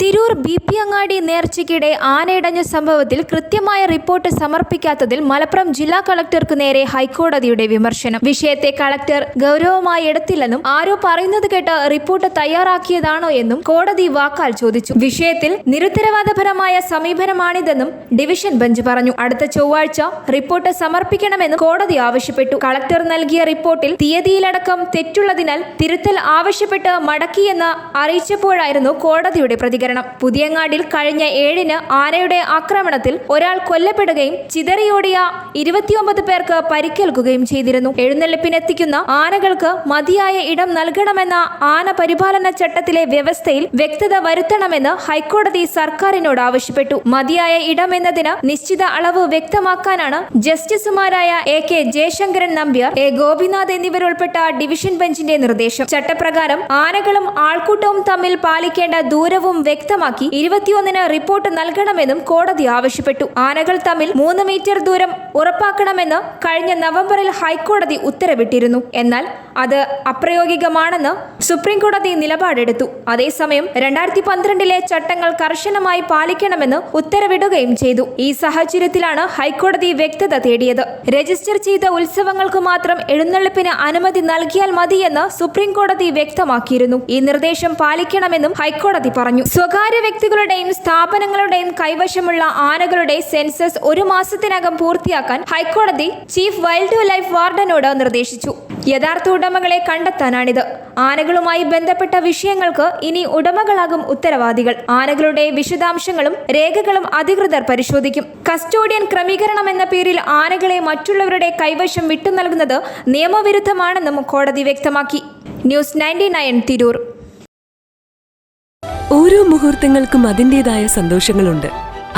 Tirur BP. നേർച്ചയ്ക്കിടെ ആനയിടഞ്ഞ സംഭവത്തിൽ കൃത്യമായ report സമർപ്പിക്കാത്തതിൽ Malappuram ജില്ലാ കളക്ടർക്ക് നേരെ ഹൈക്കോടതിയുടെ വിമർശനം. വിഷയത്തെ കളക്ടർ ഗൗരവമായി എടുത്തില്ലെന്നും ആരോ പറയുന്നത് കേട്ട് റിപ്പോർട്ട് തയ്യാറാക്കിയതാണോ എന്നും കോടതി വാക്കാൽ ചോദിച്ചു. വിഷയത്തിൽ നിരുത്തരവാദപരമായ സമീപനമാണിതെന്നും ഡിവിഷൻ ബെഞ്ച് പറഞ്ഞു. അടുത്ത ചൊവ്വാഴ്ച റിപ്പോർട്ട് സമർപ്പിക്കണമെന്നും കോടതി ആവശ്യപ്പെട്ടു. കളക്ടർ നൽകിയ റിപ്പോർട്ടിൽ തീയതിയിലടക്കം തെറ്റുള്ളതിനാൽ തിരുത്തൽ ആവശ്യപ്പെട്ട് മടക്കിയെന്ന് അറിയിച്ചപ്പോഴായിരുന്നു കോടതിയുടെ പ്രതികരണം. പുതിയങ്ങാടിൽ കഴിഞ്ഞ 7-ന് ആനയുടെ ആക്രമണത്തിൽ ഒരാൾ കൊല്ലപ്പെടുകയും ചിതറിയോടിയ 29 പേർക്ക് പരിക്കേൽക്കുകയും ചെയ്തിരുന്നു. എഴുന്നള്ളിപ്പിനെത്തിക്കുന്ന ആനകൾക്ക് മതിയായ ഇടം നൽകണമെന്ന ആന പരിപാലന ചട്ടത്തിലെ വ്യവസ്ഥയിൽ വ്യക്തത വരുത്തണമെന്ന് ഹൈക്കോടതി സർക്കാരിനോട് ആവശ്യപ്പെട്ടു. മതിയായ ഇടം എന്നതിന് നിശ്ചിത അളവ് വ്യക്തമാക്കാനാണ് ജസ്റ്റിസുമാരായ A.K. ജയശങ്കരൻ നമ്പ്യാർ, A. ഗോപിനാഥ് എന്നിവരുൾപ്പെട്ട ഡിവിഷൻ ബെഞ്ചിന്റെ നിർദ്ദേശം. ചട്ടപ്രകാരം ആനകളും ആൾക്കൂട്ടവും തമ്മിൽ പാലിക്കേണ്ട ദൂരവും വ്യക്തമാക്കി 21-ന് റിപ്പോർട്ട് നൽകണമെന്നും കോടതി ആവശ്യപ്പെട്ടു. ആനകൾ തമ്മിൽ 3 മീറ്റർ ദൂരം ഉറപ്പാക്കണമെന്ന് കഴിഞ്ഞ നവംബറിൽ ഹൈക്കോടതി ഉത്തരവിട്ടിരുന്നു. എന്നാൽ അത് അപ്രായോഗികമാണെന്ന് സുപ്രീം കോടതി നിലപാടെടുത്തു. അതേസമയം 2012-ലെ ചട്ടങ്ങൾ കർശനമായി പാലിക്കണമെന്ന് ഉത്തരവിടുകയും ചെയ്തു. ഈ സാഹചര്യത്തിലാണ് ഹൈക്കോടതി വ്യക്തത തേടിയത്. രജിസ്റ്റർ ചെയ്ത ഉത്സവങ്ങൾക്ക് മാത്രം എഴുന്നള്ളിപ്പിന് അനുമതി നൽകിയാൽ മതിയെന്ന് സുപ്രീം കോടതി വ്യക്തമാക്കിയിരുന്നു. ഈ നിർദ്ദേശം പാലിക്കണമെന്നും ഹൈക്കോടതി പറഞ്ഞു. സ്വകാര്യ വ്യക്തികളുടെയും സ്ഥാപനങ്ങളുടെയും കൈവശമുള്ള ആനകളുടെ സെൻസസ് 1 മാസത്തിനകം പൂർത്തിയാക്കാൻ ഹൈക്കോടതി ചീഫ് വൈൽഡ് ലൈഫ് വാർഡനോട് നിർദ്ദേശിച്ചു. യഥാർത്ഥ ഉടമകളെ കണ്ടെത്താനാണിത്. ആനകളുമായി ബന്ധപ്പെട്ട വിഷയങ്ങൾക്ക് ഇനി ഉടമകളാകും ഉത്തരവാദികൾ. ആനകളുടെ വിശദാംശങ്ങളും രേഖകളും അധികൃതർ പരിശോധിക്കും. കസ്റ്റോഡിയൻ ക്രമീകരണം എന്ന പേരിൽ ആനകളെ മറ്റുള്ളവരുടെ കൈവശം വിട്ടു നൽകുന്നത് നിയമവിരുദ്ധമാണെന്നും കോടതി വ്യക്തമാക്കി. ന്യൂസ് 99 തിരൂർ. ഓരോ മുഹൂർത്തങ്ങൾക്കും അതിൻ്റെതായ സന്തോഷങ്ങളുണ്ട്.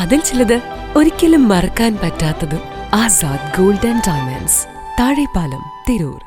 അതിൽ ചിലത് ഒരിക്കലും മറക്കാൻ പറ്റാത്തതും. Azad gold and diamonds, Thazhepalam, Tirur.